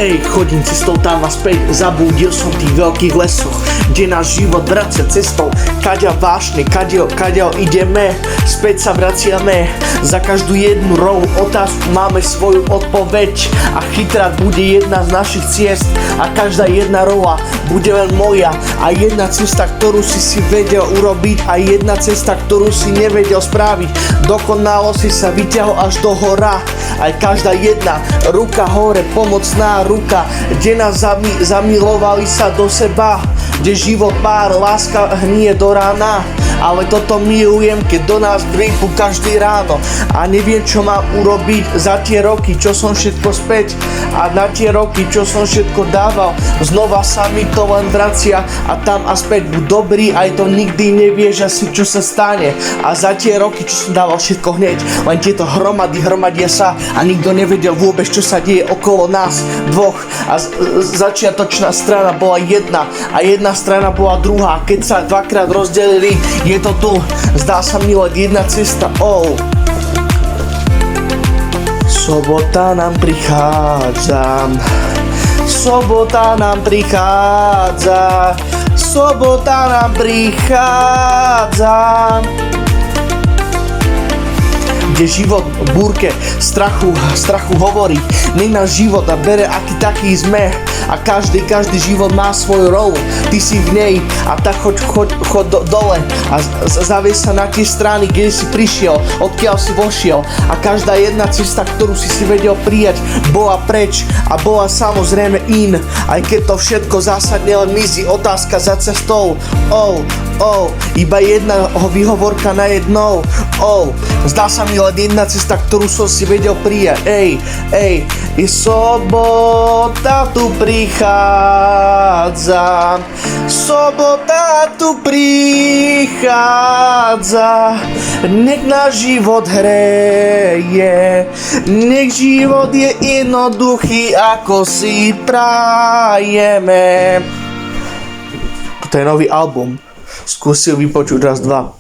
Ej, chodím cestou tam a späť, zabudil som v tých veľkých lesoch, kde náš život vracia cestou, kaďa vášne, kaďa ideme, späť sa vraciame, za každú jednu rovú otázku máme svoju odpoveď a chytrá bude jedna z našich ciest a každá jedna rova bude len moja a jedna cesta, ktorú si vedel urobiť a jedna cesta, ktorú si nevedel spraviť, dokonalo si sa vyťahol až do hora, aj každá jedna ruka hore, pomocná ruka, kde nás zamilovali sa do seba, kde život pár, láska hnie do rána. Ale toto milujem, keď do nás prípu každý ráno a neviem, čo mám urobiť za tie roky, čo som všetko späť a na tie roky, čo som všetko dával, znova sa mi to len vracia a tam a späť buď dobrý, aj to nikdy nevieš asi, čo sa stane a za tie roky, čo som dával všetko hneď, len tieto hromadia sa a nikto nevedel vôbec, čo sa deje okolo nás dvoch a začiatočná strana bola jedna a jedna strana bola druhá, keď sa dvakrát rozdelili, je to tu, zdá sa mi len jedna cesta, Sobota nám prichádza, sobota nám prichádza, sobota nám prichádza. Kde život v búrke strachu hovorí, nech náš život a bere aký taký sme a každý život má svoju rolu, ty si v nej a tak choď dole a zavies sa na tie strany, kde si prišiel, odkiaľ si vošiel a každá jedna cesta, ktorú si vedel prijať, bola preč a bola samozrejme in, aj keď to všetko zásadne len mizí, otázka za cestou, iba jedna výhovorka na jednou, zdá sa mi len jedna cesta, ktorú som si vedel prijať, je sobota tu prichádza, sobota tu prichádza, nech náš život hreje, nech život je jednoduchý, ako si prajeme. Toto je nový album, skúsil vypočuť raz, dva.